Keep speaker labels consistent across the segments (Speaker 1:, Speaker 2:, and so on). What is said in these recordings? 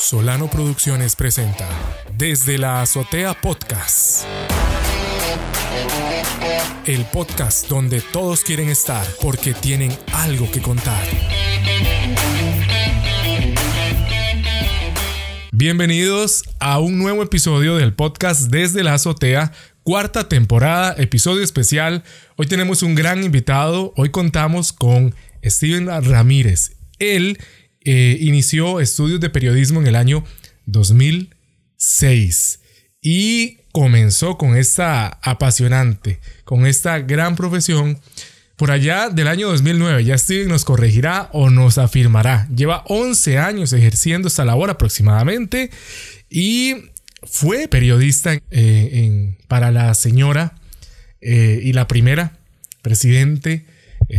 Speaker 1: Solano Producciones presenta Desde la Azotea Podcast. El podcast donde todos quieren estar porque tienen algo que contar. Bienvenidos a un nuevo episodio del podcast Desde la Azotea, cuarta temporada, episodio especial. Hoy tenemos un gran invitado. Hoy contamos con Steven Ramírez. Él inició estudios de periodismo en el año 2006 y comenzó con esta apasionante, con esta gran profesión por allá del año 2009. Ya Steven nos corregirá o nos afirmará. Lleva 11 años ejerciendo esta labor aproximadamente y fue periodista para la señora y la primera presidente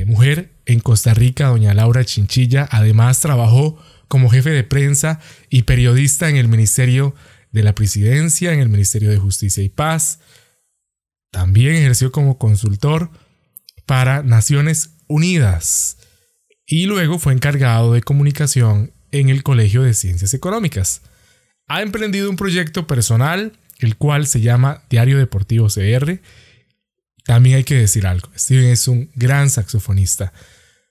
Speaker 1: mujer en Costa Rica, doña Laura Chinchilla. Además trabajó como jefe de prensa y periodista en el Ministerio de la Presidencia, en el Ministerio de Justicia y Paz. También ejerció como consultor para Naciones Unidas y luego fue encargado de comunicación en el Colegio de Ciencias Económicas. Ha emprendido un proyecto personal, el cual se llama Diario Deportivo CR. También hay que decir algo, Steven es un gran saxofonista.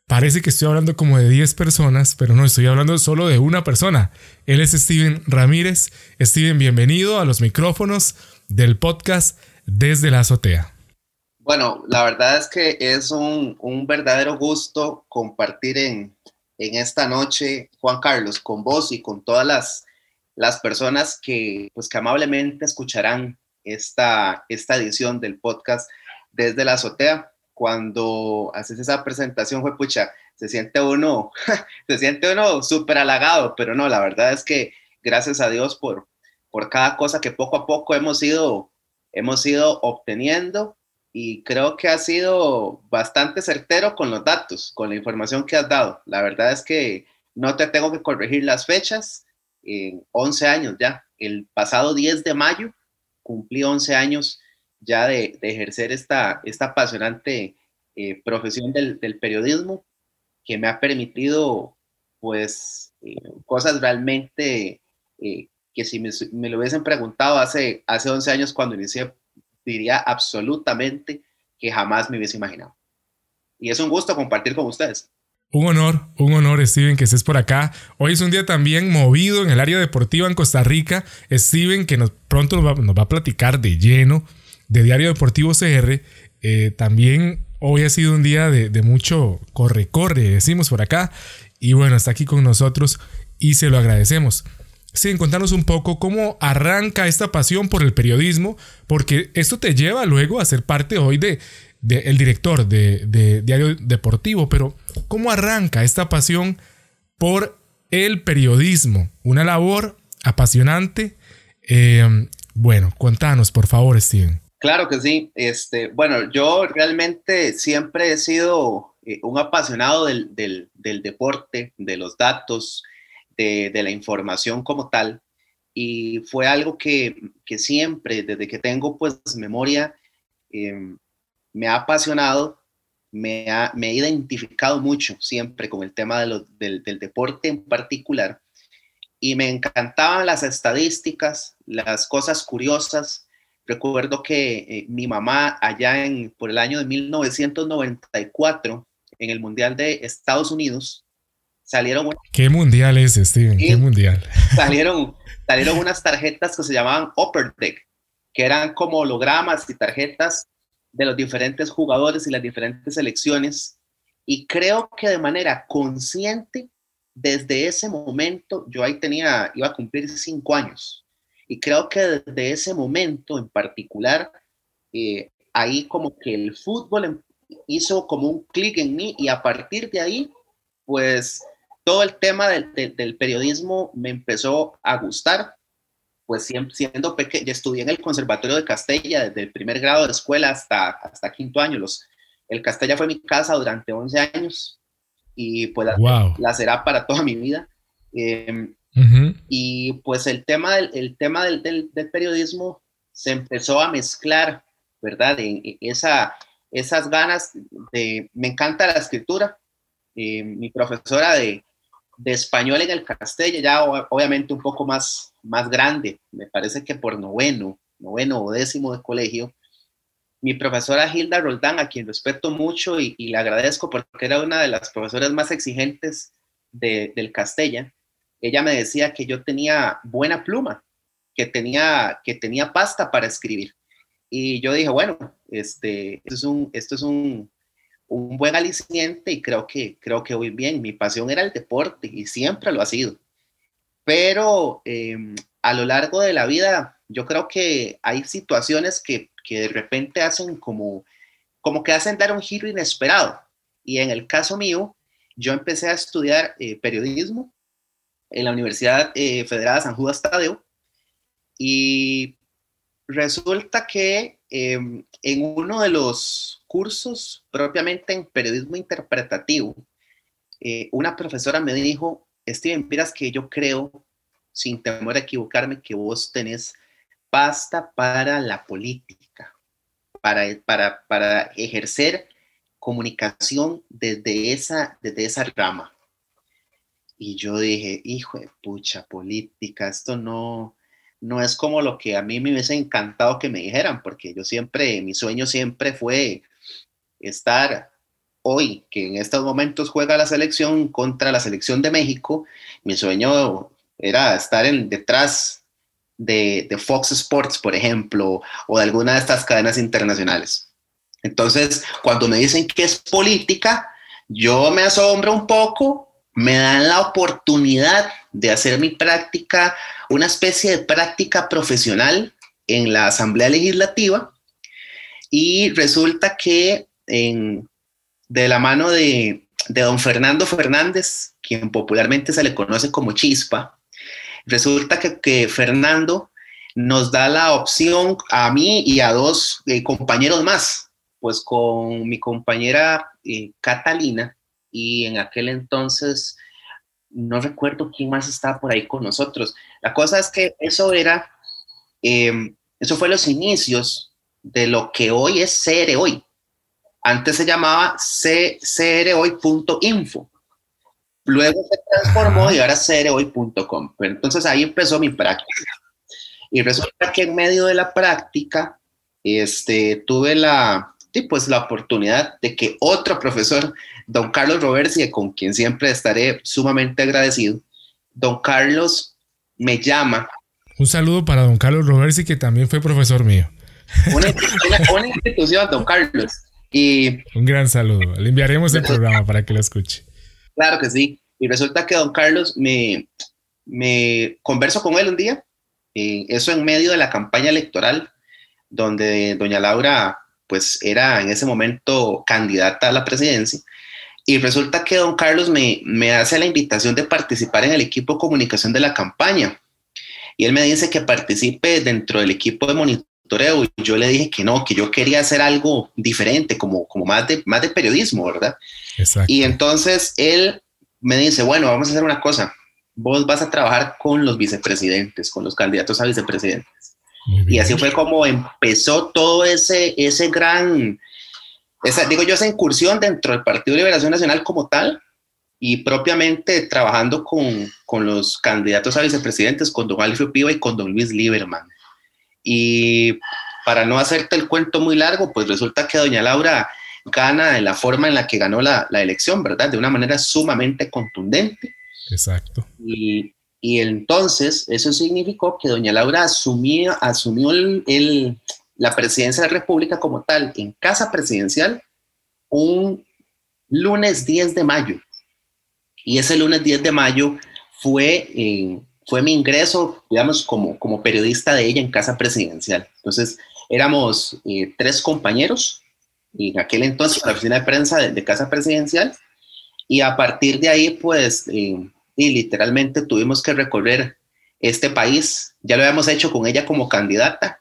Speaker 1: Parece que estoy hablando como de 10 personas, pero no, estoy hablando solo de una persona. Él es Steven Ramírez. Steven, bienvenido a los micrófonos del podcast Desde la Azotea.
Speaker 2: Bueno, la verdad es que es un verdadero gusto compartir en esta noche, Juan Carlos, con vos y con todas las personas que amablemente escucharán esta edición del podcast Desde la Azotea. Cuando haces esa presentación, se siente uno súper halagado, pero no, la verdad es que gracias a Dios por cada cosa que poco a poco hemos ido obteniendo, y creo que ha sido bastante certero con los datos, con la información que has dado. La verdad es que no te tengo que corregir las fechas. 11 años ya, el pasado 10 de mayo cumplí 11 años ya de ejercer esta apasionante profesión del periodismo, que me ha permitido cosas realmente que si me lo hubiesen preguntado hace 11 años cuando inicié, diría absolutamente que jamás me hubiese imaginado. Y es un gusto compartir con ustedes.
Speaker 1: Un honor, Steven, que estés por acá. Hoy es un día también movido en el área deportiva en Costa Rica. Steven, que pronto nos va a platicar de lleno de Diario Deportivo CR. También hoy ha sido un día de mucho corre, decimos por acá. Y bueno, está aquí con nosotros y se lo agradecemos. Steven, contanos un poco cómo arranca esta pasión por el periodismo, porque esto te lleva luego a ser parte hoy el director de Diario Deportivo. Pero ¿cómo arranca esta pasión por el periodismo? Una labor apasionante. Bueno, contanos, por favor, Steven.
Speaker 2: Claro que sí. Bueno, yo realmente siempre he sido un apasionado del deporte, de los datos, de la información como tal, y fue algo que siempre, desde que tengo memoria, me ha apasionado, me he identificado mucho siempre con el tema del deporte en particular, y me encantaban las estadísticas, las cosas curiosas. Recuerdo que mi mamá allá por el año de 1994, en el Mundial de Estados Unidos, salieron...
Speaker 1: ¿Qué mundial es, Steven? ¿Qué mundial?
Speaker 2: Salieron unas tarjetas que se llamaban Upper Deck, que eran como hologramas y tarjetas de los diferentes jugadores y las diferentes selecciones. Y creo que de manera consciente, desde ese momento, yo ahí iba a cumplir 5 años. Y creo que desde ese momento en particular, ahí como que el fútbol hizo como un clic en mí, y a partir de ahí, todo el tema del periodismo me empezó a gustar. Siendo pequeño, estudié en el Conservatorio de Castella desde el primer grado de escuela hasta quinto año. El Castella fue mi casa durante 11 años y
Speaker 1: wow,
Speaker 2: la será para toda mi vida. Y el tema del periodismo se empezó a mezclar, ¿verdad? Esas ganas me encanta la escritura. Mi profesora de de español en el Castella, ya obviamente un poco más grande, me parece que por noveno o décimo de colegio, mi profesora Hilda Roldán, a quien respeto mucho y le agradezco porque era una de las profesoras más exigentes del Castella, ella me decía que yo tenía buena pluma, que tenía pasta para escribir. Y yo dije, bueno, esto es un buen aliciente y creo que voy bien. Mi pasión era el deporte y siempre lo ha sido. Pero a lo largo de la vida, yo creo que hay situaciones que de repente hacen como que hacen dar un giro inesperado. Y en el caso mío, yo empecé a estudiar periodismo en la Universidad Federal San Judas Tadeo y resulta que en uno de los cursos propiamente en periodismo interpretativo, una profesora me dijo, Steven, miras que yo creo, sin temor a equivocarme, que vos tenés pasta para la política, para ejercer comunicación desde esa rama. Y yo dije, hijo de pucha, política, esto no es como lo que a mí me hubiese encantado que me dijeran, porque mi sueño siempre fue estar hoy, que en estos momentos juega la selección contra la selección de México, mi sueño era estar detrás de Fox Sports, por ejemplo, o de alguna de estas cadenas internacionales. Entonces, cuando me dicen que es política, yo me asombro un poco, me dan la oportunidad de hacer mi práctica, una especie de práctica profesional en la Asamblea Legislativa, y resulta que de la mano de don Fernando Fernández, quien popularmente se le conoce como Chispa, resulta que Fernando nos da la opción a mí y a dos compañeros más, pues con mi compañera Catalina, y en aquel entonces no recuerdo quién más estaba por ahí con nosotros. La cosa es que eso fue los inicios de lo que hoy es CR Hoy. Antes se llamaba crhoy.info. Luego se transformó y ahora es crhoy.com. Pero entonces ahí empezó mi práctica. Y resulta que en medio de la práctica tuve la oportunidad de que otro profesor, don Carlos Roversi, con quien siempre estaré sumamente agradecido, don Carlos me llama.
Speaker 1: Un saludo para don Carlos Roversi, que también fue profesor mío.
Speaker 2: Una institución, don Carlos. Y
Speaker 1: un gran saludo. Le enviaremos el programa para que lo escuche.
Speaker 2: Claro que sí. Y resulta que don Carlos me converso con él un día, eso en medio de la campaña electoral, donde doña Laura pues era en ese momento candidata a la presidencia, y resulta que don Carlos me hace la invitación de participar en el equipo de comunicación de la campaña, y él me dice que participe dentro del equipo de monitoreo, y yo le dije que no, que yo quería hacer algo diferente, como más de periodismo, ¿verdad?
Speaker 1: Exacto.
Speaker 2: Y entonces él me dice, bueno, vamos a hacer una cosa, vos vas a trabajar con los vicepresidentes, con los candidatos a vicepresidentes. Y así fue como empezó todo esa incursión dentro del Partido de Liberación Nacional como tal, y propiamente trabajando con los candidatos a vicepresidentes, con don Alfio Piva y con don Luis Lieberman. Y para no hacerte el cuento muy largo, pues resulta que doña Laura gana en la forma en la que ganó la elección, ¿verdad? De una manera sumamente contundente.
Speaker 1: Exacto.
Speaker 2: Y entonces eso significó que doña Laura asumió la presidencia de la República como tal en casa presidencial un lunes 10 de mayo. Y ese lunes 10 de mayo fue mi ingreso, digamos, como periodista de ella en casa presidencial. Entonces éramos 3 compañeros en aquel entonces en la oficina de prensa de casa presidencial, y a partir de ahí pues y literalmente tuvimos que recorrer este país. Ya lo habíamos hecho con ella como candidata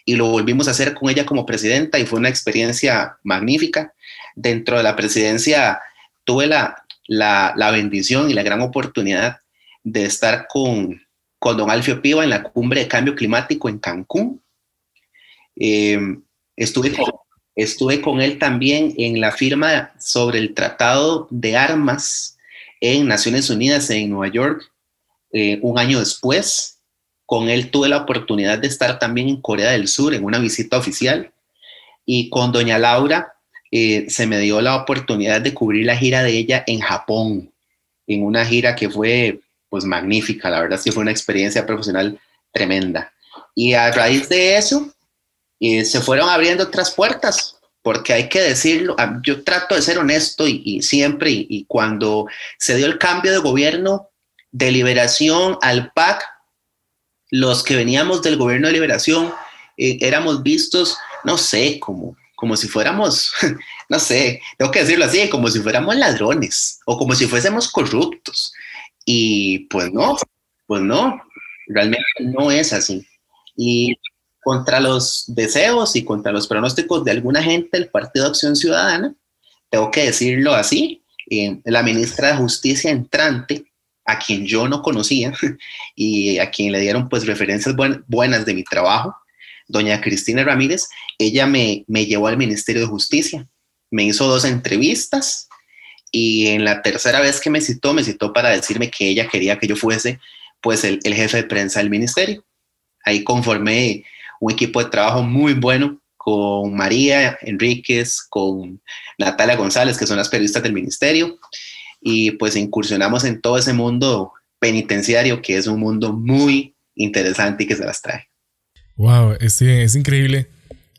Speaker 2: y lo volvimos a hacer con ella como presidenta, y fue una experiencia magnífica. Dentro de la presidencia tuve la bendición y la gran oportunidad de estar con don Alfio Piva en la cumbre de cambio climático en Cancún. Estuve con él también en la firma sobre el tratado de armas en Naciones Unidas en Nueva York un año después. Con él tuve la oportunidad de estar también en Corea del Sur en una visita oficial, y con doña Laura se me dio la oportunidad de cubrir la gira de ella en Japón, en una gira que fue pues magnífica. La verdad es que fue una experiencia profesional tremenda. Y a raíz de eso se fueron abriendo otras puertas, porque hay que decirlo, yo trato de ser honesto y siempre, y cuando se dio el cambio de gobierno de Liberación al PAC, los que veníamos del gobierno de Liberación éramos vistos, no sé, como si fuéramos, no sé, tengo que decirlo así, como si fuéramos ladrones o como si fuésemos corruptos. Y pues no, realmente no es así. Y contra los deseos y contra los pronósticos de alguna gente del Partido de Acción Ciudadana, tengo que decirlo así, la ministra de Justicia entrante, a quien yo no conocía y a quien le dieron pues referencias buenas de mi trabajo, doña Cristina Ramírez, ella me llevó al Ministerio de Justicia, me hizo 2 entrevistas, y en la tercera vez que me citó para decirme que ella quería que yo fuese pues el jefe de prensa del ministerio. Ahí conformé un equipo de trabajo muy bueno con María Enríquez, con Natalia González, que son las periodistas del ministerio, y pues incursionamos en todo ese mundo penitenciario, que es un mundo muy interesante y que se las trae.
Speaker 1: Wow, es increíble.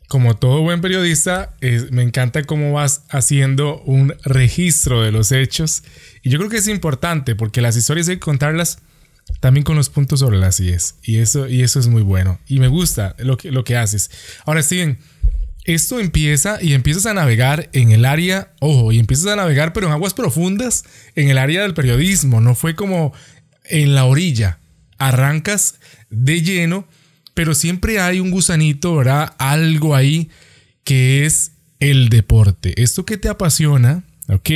Speaker 1: Como todo buen periodista, me encanta cómo vas haciendo un registro de los hechos. Y yo creo que es importante porque las historias hay que contarlas también con los puntos sobre las IES. Y eso es muy bueno. Y me gusta lo que haces. Ahora, Steven, esto empiezas a navegar en el área, y empiezas a navegar, pero en aguas profundas, en el área del periodismo. No fue como en la orilla. Arrancas de lleno, pero siempre hay un gusanito, ¿verdad? Algo ahí que es el deporte. Esto que te apasiona, ¿ok?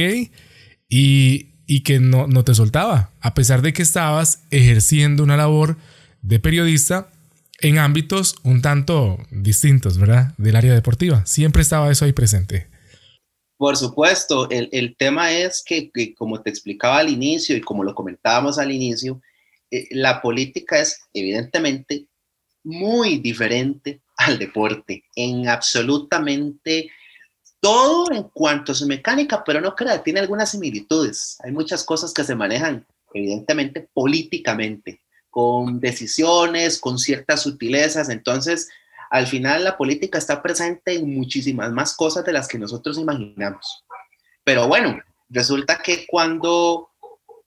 Speaker 1: Y que no te soltaba, a pesar de que estabas ejerciendo una labor de periodista en ámbitos un tanto distintos, ¿verdad? Del área deportiva. Siempre estaba eso ahí presente.
Speaker 2: Por supuesto, el tema es que como te explicaba al inicio y como lo comentábamos al inicio, la política es evidentemente muy diferente al deporte en absolutamente todo en cuanto a su mecánica, pero no creo, tiene algunas similitudes. Hay muchas cosas que se manejan evidentemente políticamente, con decisiones, con ciertas sutilezas. Entonces, al final la política está presente en muchísimas más cosas de las que nosotros imaginamos. Pero bueno, resulta que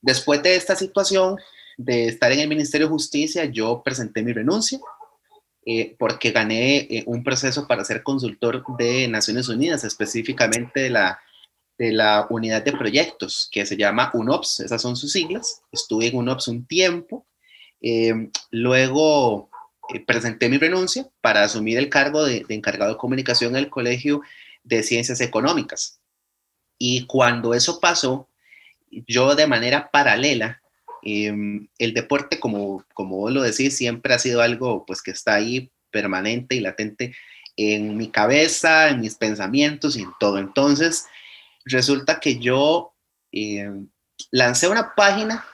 Speaker 2: después de esta situación de estar en el Ministerio de Justicia, yo presenté mi renuncia, porque gané un proceso para ser consultor de Naciones Unidas, específicamente de la unidad de proyectos que se llama UNOPS, esas son sus siglas. Estuve en UNOPS un tiempo, luego presenté mi renuncia para asumir el cargo de encargado de comunicación en el Colegio de Ciencias Económicas. Y cuando eso pasó, yo de manera paralela, el deporte, como vos lo decís, siempre ha sido algo pues que está ahí permanente y latente en mi cabeza, en mis pensamientos y en todo. Entonces, resulta que yo lancé una página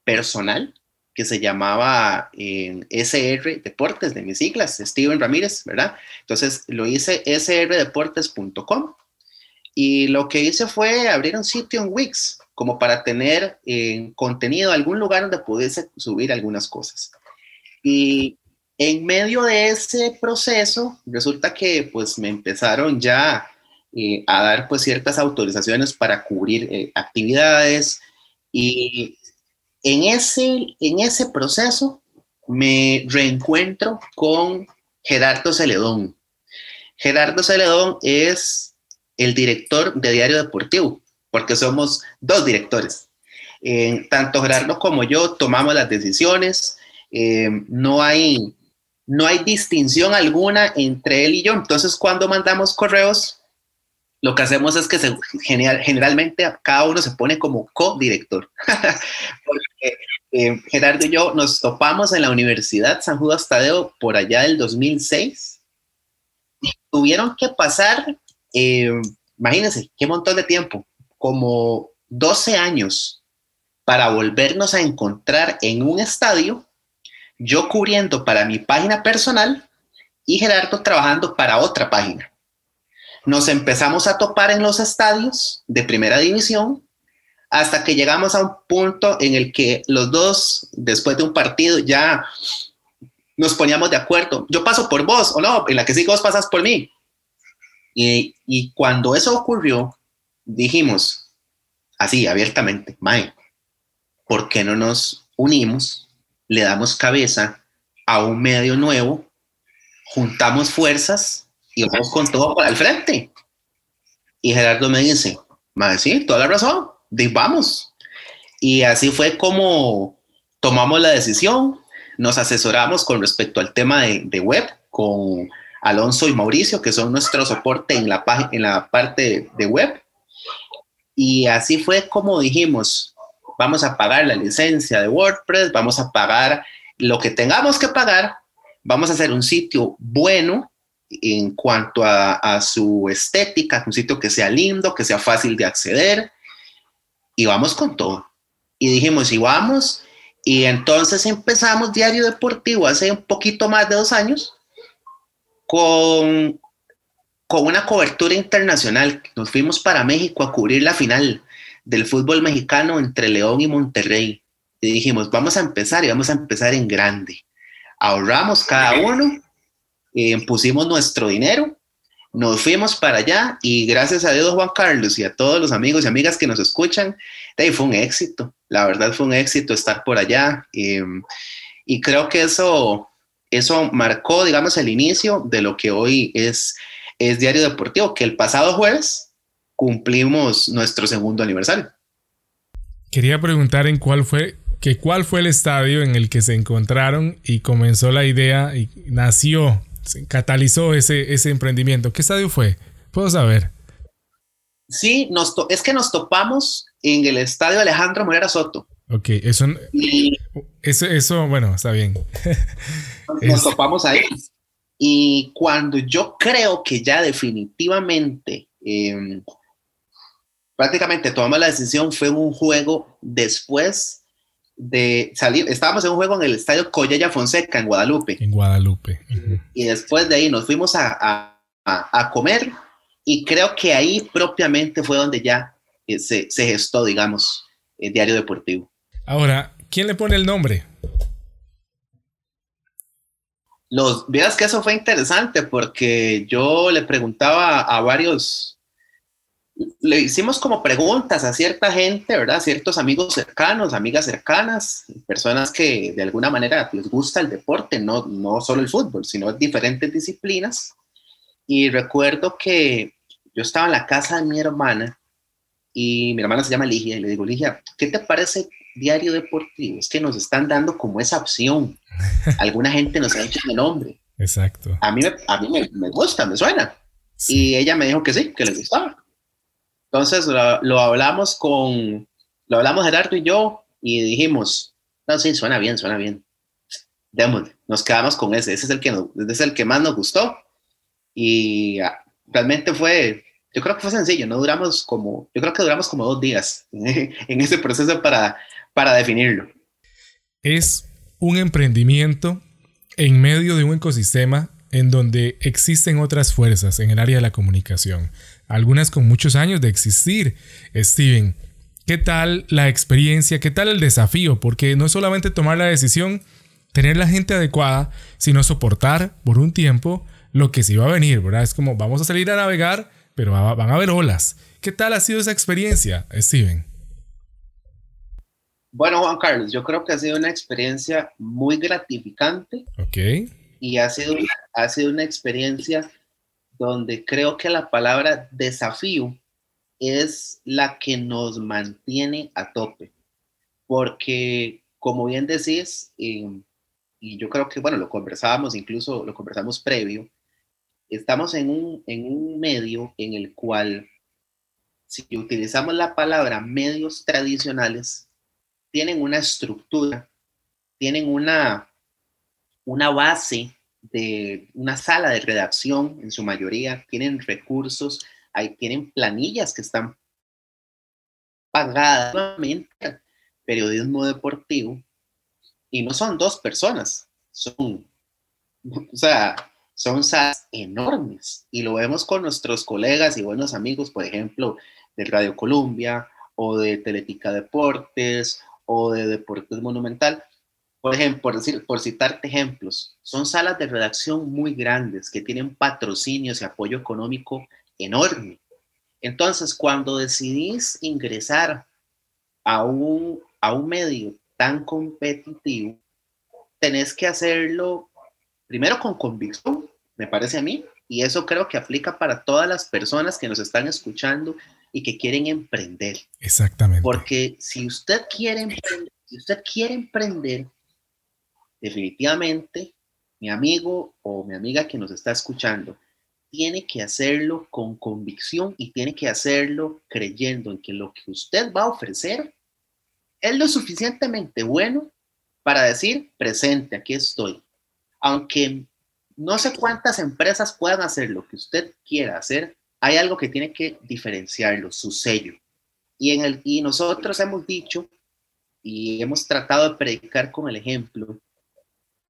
Speaker 2: personal que se llamaba SR Deportes, de mis siglas, Steven Ramírez, ¿verdad? Entonces, lo hice srdeportes.com, y lo que hice fue abrir un sitio en Wix, como para tener contenido, algún lugar donde pudiese subir algunas cosas. Y en medio de ese proceso, resulta que pues me empezaron ya a dar pues ciertas autorizaciones para cubrir actividades, y en ese proceso me reencuentro con Gerardo Celedón. Gerardo Celedón es el director de Diario Deportivo, porque somos 2 directores. Tanto Gerardo como yo tomamos las decisiones, no hay distinción alguna entre él y yo. Entonces, cuando mandamos correos, lo que hacemos es que generalmente cada uno se pone como co-director. Porque Gerardo y yo nos topamos en la Universidad San Judas Tadeo por allá del 2006. Tuvieron que pasar, imagínense, qué montón de tiempo, como 12 años para volvernos a encontrar en un estadio, yo cubriendo para mi página personal y Gerardo trabajando para otra página. Nos empezamos a topar en los estadios de primera división hasta que llegamos a un punto en el que los dos, después de un partido, ya nos poníamos de acuerdo. Yo paso por vos, o no, en la que sí vos pasas por mí. Y cuando eso ocurrió, dijimos, así, abiertamente, mae, ¿por qué no nos unimos? Le damos cabeza a un medio nuevo, juntamos fuerzas y vamos con todo para el frente. Y Gerardo me dice, mae, sí, toda la razón, vamos. Y así fue como tomamos la decisión, nos asesoramos con respecto al tema de web, con Alonso y Mauricio, que son nuestro soporte en la parte de web. Y así fue como dijimos, vamos a pagar la licencia de WordPress, vamos a pagar lo que tengamos que pagar, vamos a hacer un sitio bueno en cuanto a su estética, un sitio que sea lindo, que sea fácil de acceder, y vamos con todo. Y dijimos, y vamos, y entonces empezamos Diario Deportivo hace un poquito más de 2 años, con una cobertura internacional. Nos fuimos para México a cubrir la final del fútbol mexicano entre León y Monterrey. Y dijimos, vamos a empezar y vamos a empezar en grande. Ahorramos cada uno, pusimos nuestro dinero, nos fuimos para allá y gracias a Dios, Juan Carlos, y a todos los amigos y amigas que nos escuchan, fue un éxito. La verdad fue un éxito estar por allá. Y creo que eso marcó, digamos, el inicio de lo que hoy es Diario Deportivo, que el pasado jueves cumplimos nuestro 2º aniversario.
Speaker 1: Quería preguntar cuál fue el estadio en el que se encontraron y comenzó la idea y nació, se catalizó ese emprendimiento. ¿Qué estadio fue? ¿Puedo saber?
Speaker 2: Sí, es que nos topamos en el estadio Alejandro Morera Soto.
Speaker 1: Ok, eso, bueno, está bien.
Speaker 2: Nos topamos ahí. Y cuando yo creo que ya definitivamente prácticamente tomamos la decisión, fue un juego después de salir. Estábamos en un juego en el estadio Collella Fonseca en Guadalupe.
Speaker 1: En Guadalupe. Uh-huh.
Speaker 2: Y después de ahí nos fuimos a comer y creo que ahí propiamente fue donde ya se gestó, digamos, el Diario Deportivo.
Speaker 1: Ahora, ¿quién le pone el nombre?
Speaker 2: Vieras que eso fue interesante porque yo le preguntaba a varios, le hicimos como preguntas a cierta gente, ¿verdad? Ciertos amigos cercanos, amigas cercanas, personas que de alguna manera les gusta el deporte, no solo el fútbol, sino diferentes disciplinas. Y recuerdo que yo estaba en la casa de mi hermana y mi hermana se llama Ligia y le digo, Ligia, ¿qué te parece Diario Deportivo? Es que nos están dando como esa opción. Alguna gente nos ha hecho el nombre.
Speaker 1: Exacto.
Speaker 2: A mí me gusta, me suena. Sí. Y ella me dijo que sí, que le gustaba. Entonces lo hablamos Gerardo y yo y dijimos, no, sí, suena bien. Démosle. Nos quedamos con ese es el que más nos gustó. Y realmente yo creo que fue sencillo, yo creo que duramos como 2 días en ese proceso para definirlo.
Speaker 1: Es un emprendimiento en medio de un ecosistema en donde existen otras fuerzas en el área de la comunicación, algunas con muchos años de existir. Steven, ¿qué tal la experiencia? ¿Qué tal el desafío? Porque no es solamente tomar la decisión, tener la gente adecuada, sino soportar por un tiempo lo que sí va a venir, ¿verdad? Es como vamos a salir a navegar, pero van a haber olas. ¿Qué tal ha sido esa experiencia, Steven?
Speaker 2: Bueno, Juan Carlos, yo creo que ha sido una experiencia muy gratificante.
Speaker 1: Ok.
Speaker 2: Y ha sido una experiencia donde creo que la palabra desafío es la que nos mantiene a tope. Porque, como bien decís, y yo creo que, bueno, lo conversamos previo, estamos en un medio en el cual, si utilizamos la palabra medios tradicionales, tienen una estructura, tienen una base de una sala de redacción en su mayoría, tienen recursos, tienen planillas que están pagadas, periodismo deportivo, y no son dos personas, son, o sea, son salas enormes, y lo vemos con nuestros colegas y buenos amigos, por ejemplo, de Radio Colombia, o de Teletica Deportes, o de Deportes Monumental. Por ejemplo, por citarte ejemplos, son salas de redacción muy grandes que tienen patrocinios y apoyo económico enorme. Entonces, cuando decidís ingresar a un medio tan competitivo, tenés que hacerlo primero con convicción, me parece a mí, y eso creo que aplica para todas las personas que nos están escuchando y que quieren emprender.
Speaker 1: Exactamente.
Speaker 2: Porque si usted quiere emprender, definitivamente, mi amigo o mi amiga que nos está escuchando, tiene que hacerlo con convicción y tiene que hacerlo creyendo en que lo que usted va a ofrecer es lo suficientemente bueno para decir, presente, aquí estoy. Aunque no sé cuántas empresas puedan hacer lo que usted quiera hacer, hay algo que tiene que diferenciarlo, su sello. Y nosotros hemos dicho y hemos tratado de predicar con el ejemplo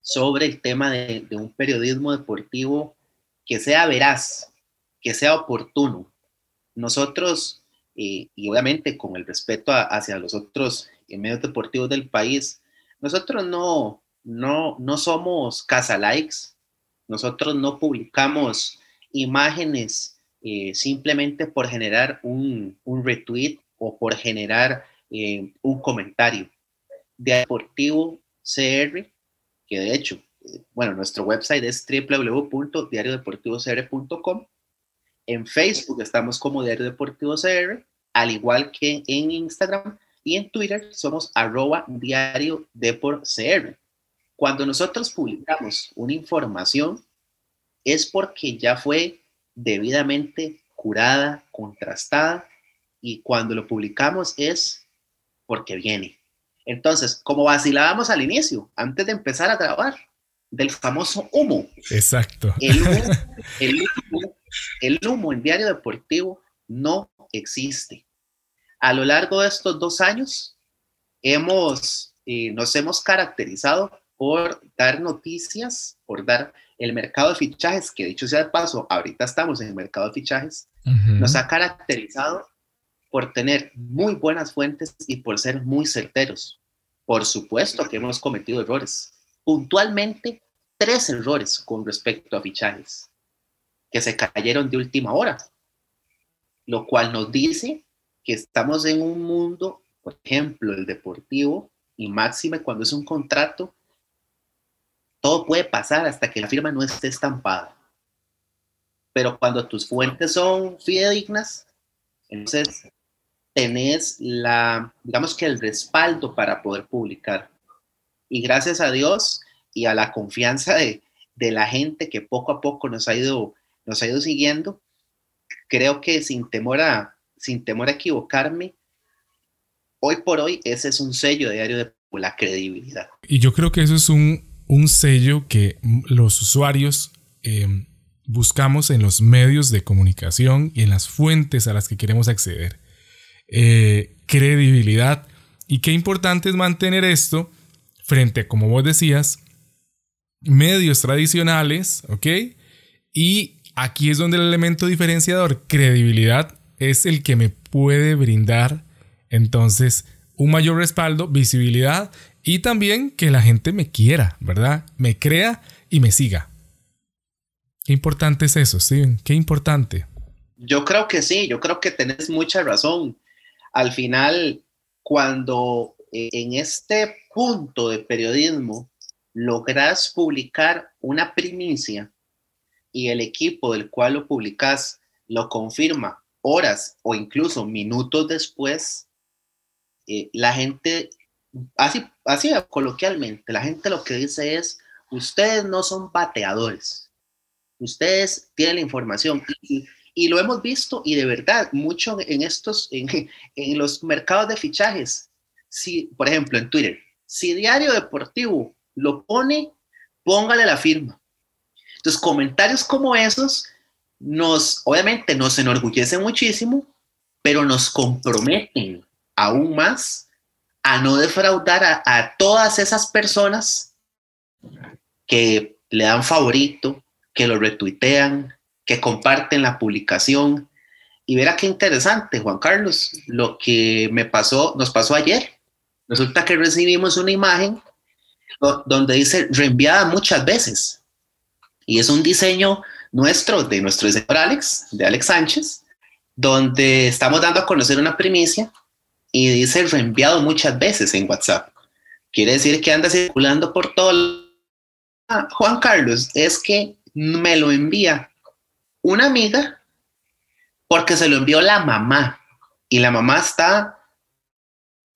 Speaker 2: sobre el tema de un periodismo deportivo que sea veraz, que sea oportuno. Nosotros, y obviamente con el respeto hacia los otros medios deportivos del país, nosotros no somos cazalikes, nosotros no publicamos imágenes simplemente por generar un retweet o por generar un comentario. Deportivo CR, que de hecho, bueno, nuestro website es www.diariodeportivocr.com. En Facebook estamos como Diario Deportivo CR, al igual que en Instagram, y en Twitter somos @DiarioDeportCR. Cuando nosotros publicamos una información es porque ya fue debidamente curada, contrastada, y cuando lo publicamos es porque viene. Entonces, como vacilábamos al inicio, antes de empezar a grabar, del famoso humo.
Speaker 1: Exacto.
Speaker 2: El humo en Diario Deportivo no existe. A lo largo de estos 2 años, nos hemos caracterizado por dar noticias, por dar el mercado de fichajes, que dicho sea de paso, ahorita estamos en el mercado de fichajes, nos ha caracterizado por tener muy buenas fuentes y por ser muy certeros. Por supuesto que hemos cometido errores. Puntualmente, 3 errores con respecto a fichajes que se cayeron de última hora, lo cual nos dice que estamos en un mundo, por ejemplo, el deportivo, y máxime cuando es un contrato, todo puede pasar hasta que la firma no esté estampada. Pero cuando tus fuentes son fidedignas, entonces tenés digamos que el respaldo para poder publicar. Y gracias a Dios y a la confianza de la gente que poco a poco nos ha ido siguiendo, creo que sin temor a equivocarme, hoy por hoy ese es un sello de Diario de la credibilidad.
Speaker 1: Y yo creo que eso es un sello que los usuarios buscamos en los medios de comunicación y en las fuentes a las que queremos acceder. Credibilidad. Y qué importante es mantener esto frente a, como vos decías, medios tradicionales, ¿ok? Y aquí es donde el elemento diferenciador, credibilidad, es el que me puede brindar entonces un mayor respaldo, visibilidad y también que la gente me quiera, ¿verdad? Me crea y me siga. Qué importante es eso, Steven, qué importante.
Speaker 2: Yo creo que sí, yo creo que tenés mucha razón. Al final, cuando en este punto de periodismo logras publicar una primicia y el equipo del cual lo publicas lo confirma horas o incluso minutos después, la gente, así coloquialmente, la gente lo que dice es, ustedes no son bateadores, ustedes tienen la información. Y lo hemos visto, y de verdad, mucho en los mercados de fichajes. Si, por ejemplo, en Twitter, si Diario Deportivo lo pone, póngale la firma. Entonces, comentarios como esos obviamente nos enorgullecen muchísimo, pero nos comprometen aún más a no defraudar a todas esas personas que le dan favorito, que lo retuitean, que comparten la publicación. Y verá qué interesante, Juan Carlos, lo que nos pasó ayer. Resulta que recibimos una imagen donde dice reenviada muchas veces. Y es un diseño de nuestro diseñador Alex, de Alex Sánchez, donde estamos dando a conocer una primicia y dice reenviado muchas veces en WhatsApp. Quiere decir que anda circulando por todo. Juan Carlos, es que me lo envía una amiga porque se lo envió la mamá. Y la mamá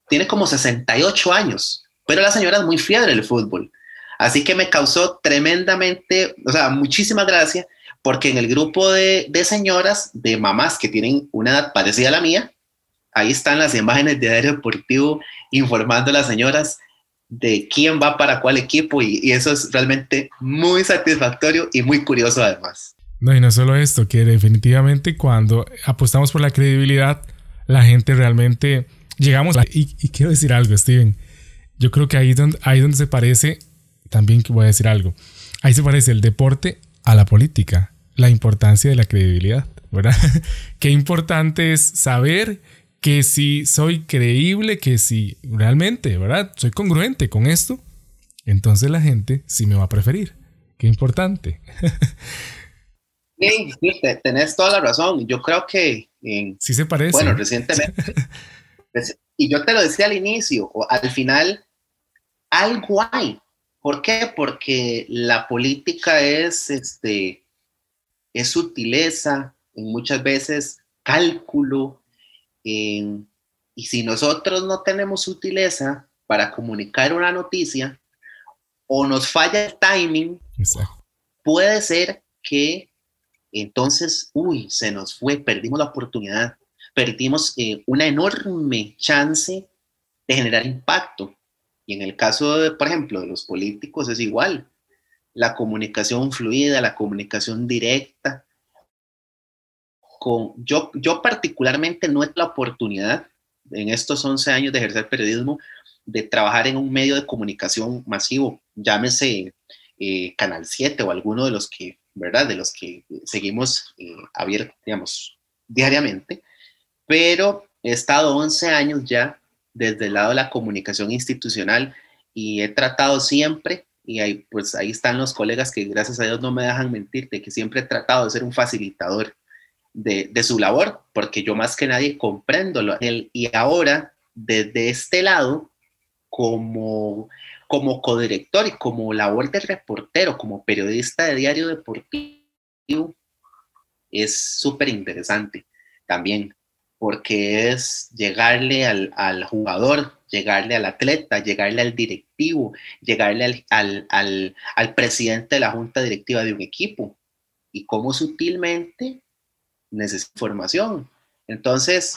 Speaker 2: tiene como 68 años, pero la señora es muy fiel del fútbol. Así que me causó tremendamente, muchísima gracia, porque en el grupo de señoras, de mamás que tienen una edad parecida a la mía, ahí están las imágenes de Diario Deportivo informando a las señoras de quién va para cuál equipo, y eso es realmente muy satisfactorio y muy curioso además.
Speaker 1: No, y no solo esto, que definitivamente cuando apostamos por la credibilidad, la gente realmente llegamos y quiero decir algo, Steven. Yo creo que ahí donde se parece, también voy a decir algo, ahí se parece el deporte a la política, la importancia de la credibilidad, ¿verdad? Qué importante es saber que si soy creíble, que si realmente, ¿verdad?, soy congruente con esto, entonces la gente sí me va a preferir. Qué importante.
Speaker 2: Sí, tenés toda la razón. Yo creo que
Speaker 1: sí se parece.
Speaker 2: Bueno, recientemente y yo te lo decía al inicio, o al final, algo hay. ¿Por qué? Porque la política es sutileza, muchas veces cálculo, y si nosotros no tenemos sutileza para comunicar una noticia, o nos falla el timing,
Speaker 1: exacto,
Speaker 2: puede ser que entonces, se nos fue, perdimos la oportunidad, perdimos una enorme chance de generar impacto. Y en el caso, por ejemplo, de los políticos es igual. La comunicación fluida, la comunicación directa. Yo particularmente no he tenido la oportunidad en estos 11 años de ejercer periodismo de trabajar en un medio de comunicación masivo, llámese Canal 7 o alguno de los que, ¿verdad?, de los que seguimos abiertos, digamos, diariamente, pero he estado 11 años ya desde el lado de la comunicación institucional y he tratado siempre, y ahí están los colegas que gracias a Dios no me dejan mentirte, que siempre he tratado de ser un facilitador de su labor, porque yo más que nadie comprendo y ahora desde este lado como codirector y como labor de reportero, como periodista de Diario Deportivo, es súper interesante también, porque es llegarle al jugador, llegarle al atleta, llegarle al directivo, llegarle al presidente de la junta directiva de un equipo, y cómo sutilmente necesita información. Entonces,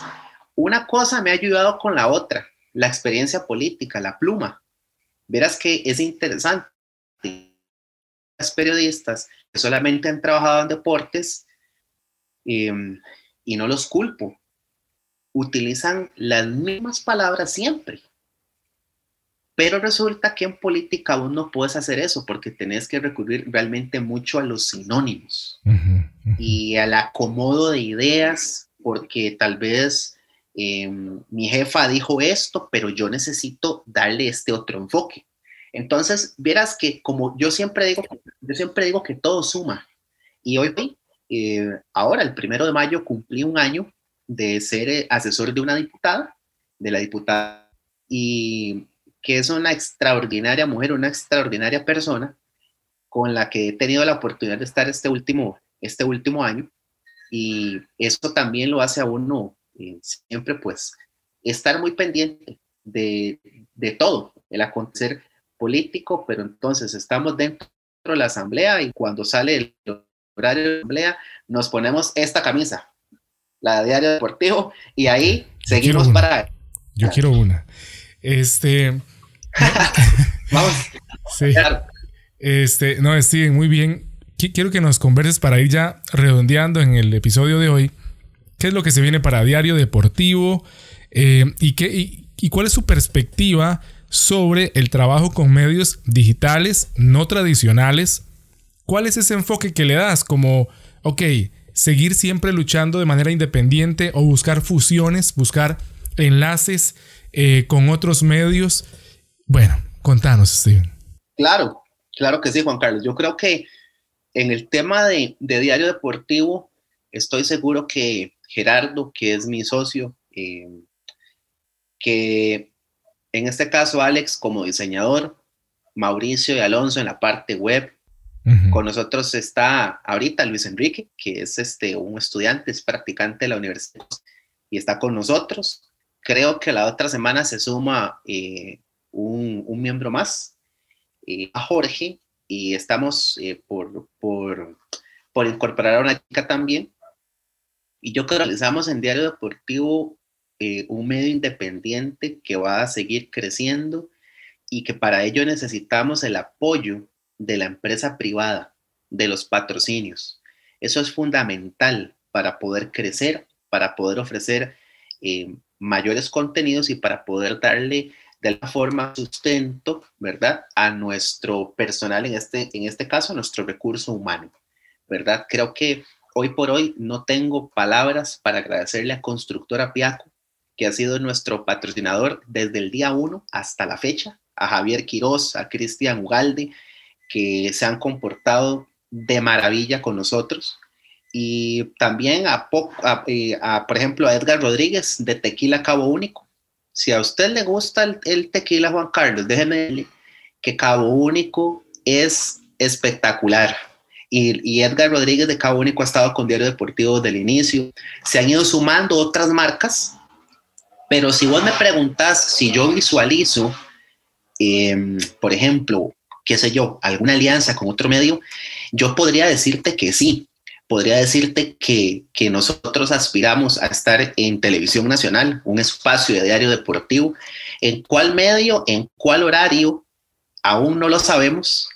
Speaker 2: una cosa me ha ayudado con la otra, la experiencia política, la pluma. Verás que es interesante. Los periodistas que solamente han trabajado en deportes, y no los culpo, utilizan las mismas palabras siempre. Pero resulta que en política aún no puedes hacer eso porque tenés que recurrir realmente mucho a los sinónimos y al acomodo de ideas, porque tal vez mi jefa dijo esto, pero yo necesito darle este otro enfoque. Entonces, verás que como yo siempre digo que todo suma. Y hoy, ahora el 1 de mayo, cumplí un año de ser asesor de una diputada, de la diputada, y que es una extraordinaria mujer, una extraordinaria persona, con la que he tenido la oportunidad de estar este último año, y eso también lo hace a uno siempre pues estar muy pendiente de todo el acontecer político, pero entonces estamos dentro de la asamblea y cuando sale el horario de la asamblea nos ponemos esta camisa, la de Diario Deportivo, y ahí seguimos para...
Speaker 1: Yo quiero una.
Speaker 2: Vamos.
Speaker 1: Sí. No, Steven, muy bien. Quiero que nos converses para ir ya redondeando en el episodio de hoy. ¿Qué es lo que se viene para Diario Deportivo? Y ¿Y cuál es su perspectiva sobre el trabajo con medios digitales no tradicionales? ¿Cuál es ese enfoque que le das? Como, ok, seguir siempre luchando de manera independiente o buscar fusiones, buscar enlaces con otros medios. Bueno, contanos, Steven.
Speaker 2: Claro, claro que sí, Juan Carlos. Yo creo que en el tema de Diario Deportivo, estoy seguro que Gerardo, que es mi socio, que en este caso Alex como diseñador, Mauricio y Alonso en la parte web. Con nosotros está ahorita Luis Enrique, que es un estudiante, es practicante de la universidad y está con nosotros. Creo que la otra semana se suma un miembro más, a Jorge, y estamos por incorporar a una chica también. Y yo creo que realizamos en Diario Deportivo un medio independiente que va a seguir creciendo y que para ello necesitamos el apoyo de la empresa privada, de los patrocinios. Eso es fundamental para poder crecer, para poder ofrecer mayores contenidos y para poder darle de alguna forma sustento, ¿verdad?, a nuestro personal, en este caso, a nuestro recurso humano, ¿verdad? Creo que hoy por hoy no tengo palabras para agradecerle a Constructora Piaco, que ha sido nuestro patrocinador desde el día 1 hasta la fecha, a Javier Quiroz, a Cristian Ugalde, que se han comportado de maravilla con nosotros, y también por ejemplo, a Edgar Rodríguez de Tequila Cabo Único. Si a usted le gusta el tequila, Juan Carlos, déjeme decirle que Cabo Único es espectacular. Y Edgar Rodríguez de Cabo Único ha estado con Diario Deportivo desde el inicio. Se han ido sumando otras marcas, pero si vos me preguntás si yo visualizo, por ejemplo, qué sé yo, alguna alianza con otro medio, yo podría decirte que sí. Podría decirte que nosotros aspiramos a estar en Televisión Nacional, un espacio de Diario Deportivo. ¿En cuál medio, en cuál horario? Aún no lo sabemos,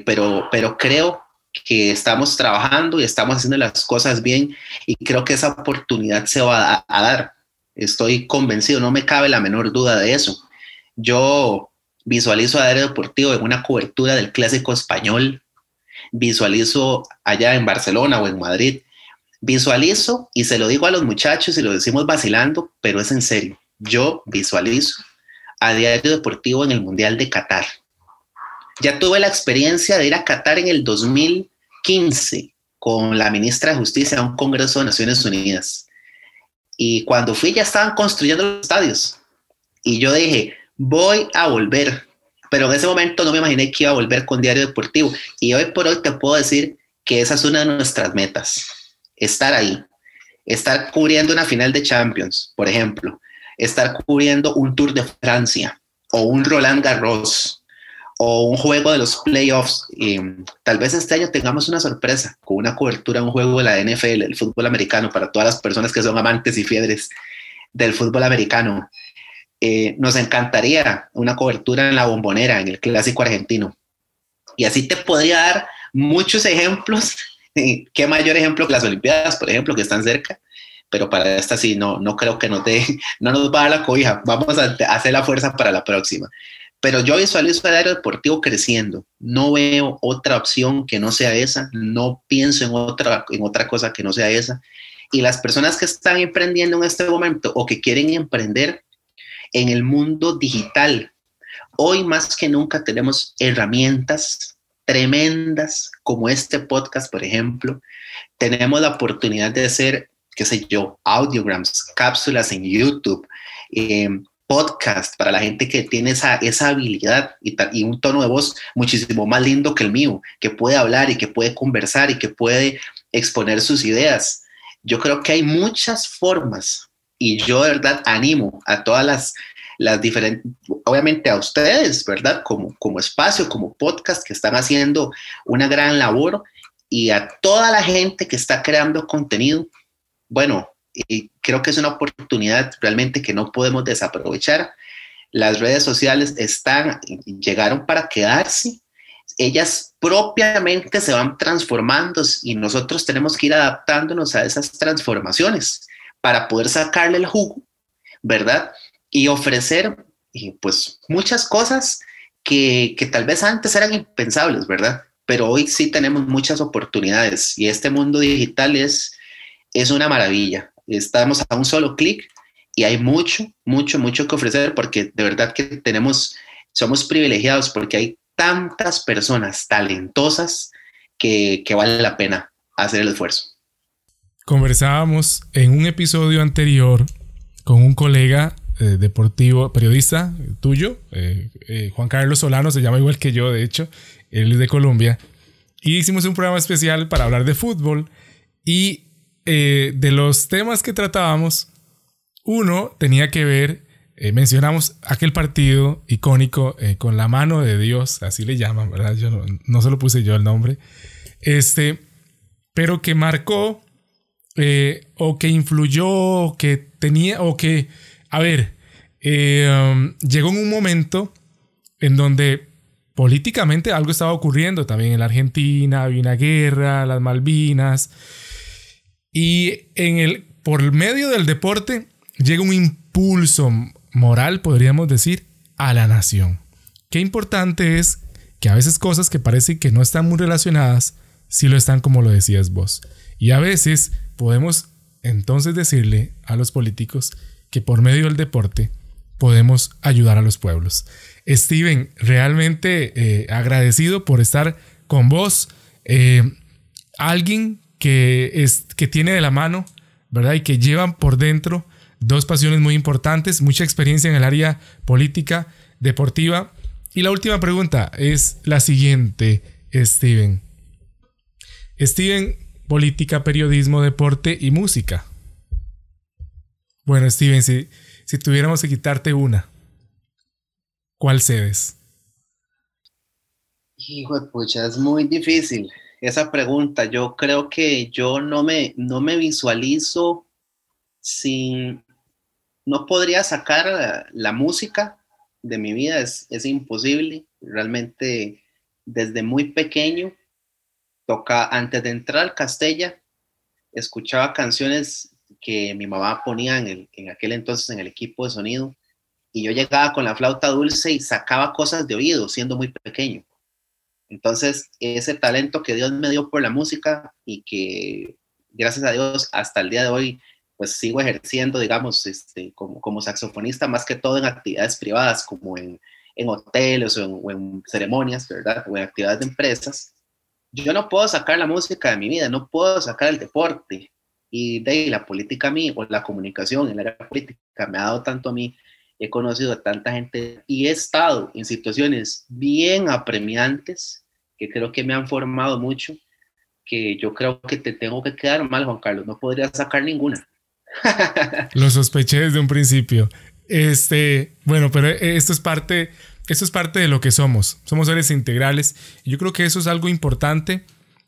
Speaker 2: pero creo que estamos trabajando y estamos haciendo las cosas bien, y creo que esa oportunidad se va a dar. Estoy convencido, no me cabe la menor duda de eso. Yo visualizo a Diario Deportivo en una cobertura del Clásico Español, visualizo allá en Barcelona o en Madrid, visualizo, y se lo digo a los muchachos y lo decimos vacilando, pero es en serio, yo visualizo a Diario Deportivo en el Mundial de Qatar. Ya tuve la experiencia de ir a Qatar en el 2015 con la ministra de Justicia a un congreso de Naciones Unidas, y cuando fui ya estaban construyendo los estadios, y yo dije, voy a volver. Pero en ese momento no me imaginé que iba a volver con Diario Deportivo. Y hoy por hoy te puedo decir que esa es una de nuestras metas. Estar ahí. Estar cubriendo una final de Champions, por ejemplo. Estar cubriendo un Tour de Francia. O un Roland Garros. O un juego de los playoffs. Tal vez este año tengamos una sorpresa con una cobertura de un juego de la NFL, el fútbol americano, para todas las personas que son amantes y fieles del fútbol americano. Nos encantaría una cobertura en la Bombonera, en el Clásico Argentino. Y así te podría dar muchos ejemplos. Qué mayor ejemplo que las Olimpiadas, por ejemplo, que están cerca. Pero para esta sí, no creo que no nos va a dar la cobija. Vamos a hacer la fuerza para la próxima. Pero yo visualizo el Diario Deportivo creciendo. No veo otra opción que no sea esa. No pienso en otra cosa que no sea esa. Y las personas que están emprendiendo en este momento o que quieren emprender en el mundo digital, hoy más que nunca tenemos herramientas tremendas como este podcast, por ejemplo. Tenemos la oportunidad de hacer, qué sé yo, audiograms, cápsulas en YouTube, podcast para la gente que tiene esa habilidad y un tono de voz muchísimo más lindo que el mío, que puede hablar y que puede conversar y que puede exponer sus ideas. Yo creo que hay muchas formas. Y yo de verdad animo a todas las diferentes, obviamente a ustedes, ¿verdad? Como espacio, como podcast, que están haciendo una gran labor, y a toda la gente que está creando contenido. Bueno, creo que es una oportunidad realmente que no podemos desaprovechar. Las redes sociales llegaron para quedarse. Ellas propiamente se van transformando y nosotros tenemos que ir adaptándonos a esas transformaciones para poder sacarle el jugo, ¿verdad? y ofrecer pues muchas cosas que tal vez antes eran impensables, ¿verdad? Pero hoy sí tenemos muchas oportunidades y este mundo digital es una maravilla. Estamos a un solo clic y hay mucho, mucho, mucho que ofrecer porque de verdad que somos privilegiados porque hay tantas personas talentosas que vale la pena hacer el esfuerzo.
Speaker 1: Conversábamos en un episodio anterior con un colega deportivo, periodista tuyo, Juan Carlos Solano, se llama igual que yo, de hecho, él es de Colombia, y hicimos un programa especial para hablar de fútbol y de los temas que tratábamos, uno tenía que ver, mencionamos aquel partido icónico con la mano de Dios, así le llaman, ¿verdad? Yo no se lo puse yo el nombre, pero que marcó o que influyó, o que tenía, o que, a ver, llegó en un momento en donde políticamente algo estaba ocurriendo también en la Argentina, había una guerra, las Malvinas, y por medio del deporte llega un impulso moral, podríamos decir, a la nación. Qué importante es que a veces cosas que parecen que no están muy relacionadas, sí lo están, como lo decías vos. Y a veces podemos entonces decirle a los políticos que por medio del deporte podemos ayudar a los pueblos. Steven, realmente agradecido por estar con vos. Alguien que tiene de la mano, ¿verdad? Y que llevan por dentro dos pasiones muy importantes, mucha experiencia en el área política, deportiva. Y la última pregunta es la siguiente, Steven. Steven, política, periodismo, deporte y música. Bueno, Steven, si tuviéramos que quitarte una, ¿cuál cedes?
Speaker 2: Hijo de pucha, es muy difícil esa pregunta. Yo creo que yo no me visualizo sin... No podría sacar la música de mi vida, es imposible. Realmente desde muy pequeño, antes de entrar al Castella, escuchaba canciones que mi mamá ponía en aquel entonces en el equipo de sonido y yo llegaba con la flauta dulce y sacaba cosas de oído siendo muy pequeño. Entonces, ese talento que Dios me dio por la música y que, gracias a Dios, hasta el día de hoy, pues sigo ejerciendo, digamos, como saxofonista, más que todo en actividades privadas, como en hoteles o en ceremonias, ¿verdad? O en actividades de empresas. Yo no puedo sacar la música de mi vida, no puedo sacar el deporte. Y de la política a mí, o la comunicación, el área política, me ha dado tanto a mí. He conocido a tanta gente y he estado en situaciones bien apremiantes que creo que me han formado mucho, que yo creo que te tengo que quedar mal, Juan Carlos. No podría sacar ninguna.
Speaker 1: Lo sospeché desde un principio. Bueno, pero esto es parte de lo que somos. Somos seres integrales. Y yo creo que eso es algo importante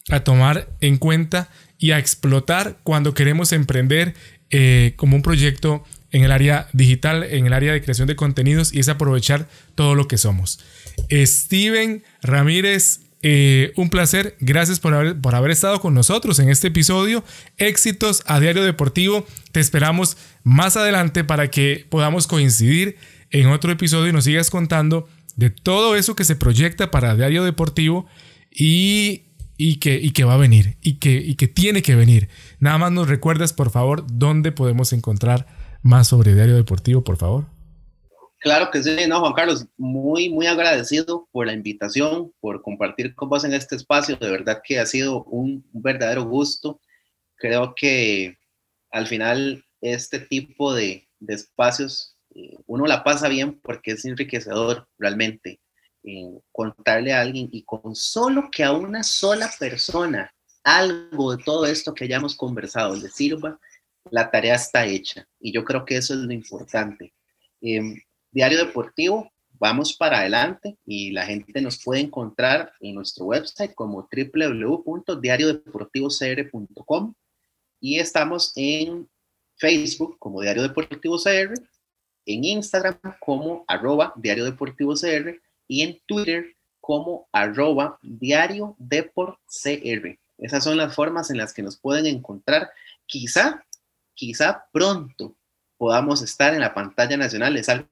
Speaker 1: a tomar en cuenta y a explotar cuando queremos emprender como un proyecto en el área digital, en el área de creación de contenidos, y es aprovechar todo lo que somos. Steven Ramírez, un placer. Gracias por haber estado con nosotros en este episodio. Éxitos a Diario Deportivo. Te esperamos más adelante para que podamos coincidir en otro episodio y nos sigas contando de todo eso que se proyecta para Diario Deportivo y que va a venir y que tiene que venir. Nada más nos recuerdas, por favor, dónde podemos encontrar más sobre Diario Deportivo, por favor.
Speaker 2: Claro que sí, no, Juan Carlos, muy, muy agradecido por la invitación, por compartir con vos en este espacio. De verdad que ha sido un verdadero gusto. Creo que al final este tipo de espacios, uno la pasa bien porque es enriquecedor realmente. Contarle a alguien y con solo que a una sola persona algo de todo esto que hayamos conversado le sirva, la tarea está hecha. Y yo creo que eso es lo importante. Diario Deportivo, vamos para adelante y la gente nos puede encontrar en nuestro website como www.diariodeportivocr.com y estamos en Facebook como Diario Deportivo CR, en Instagram como @Diario Deportivo CR y en Twitter como @Diario Deport CR. Esas son las formas en las que nos pueden encontrar. Quizá pronto podamos estar en la pantalla nacional. Es algo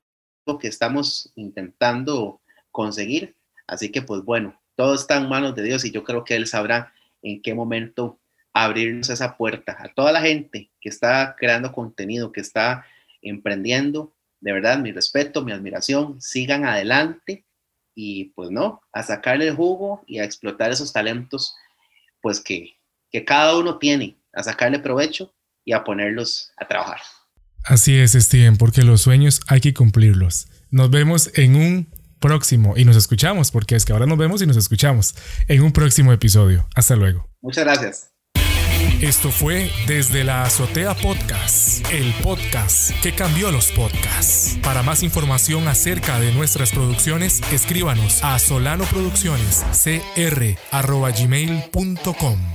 Speaker 2: que estamos intentando conseguir. Así que pues bueno, todo está en manos de Dios y yo creo que Él sabrá en qué momento abrirnos esa puerta. A toda la gente que está creando contenido, que está emprendiendo, de verdad, mi respeto, mi admiración, sigan adelante y pues no, a sacarle el jugo y a explotar esos talentos pues que cada uno tiene, a sacarle provecho y a ponerlos a trabajar.
Speaker 1: Así es, Steven, porque los sueños hay que cumplirlos. Nos vemos en un próximo, y nos escuchamos, porque es que ahora nos vemos y nos escuchamos en un próximo episodio. Hasta luego.
Speaker 2: Muchas gracias.
Speaker 1: Esto fue Desde la Azotea Podcast, el podcast que cambió los podcasts. Para más información acerca de nuestras producciones, escríbanos a solanoproduccionescr@gmail.com.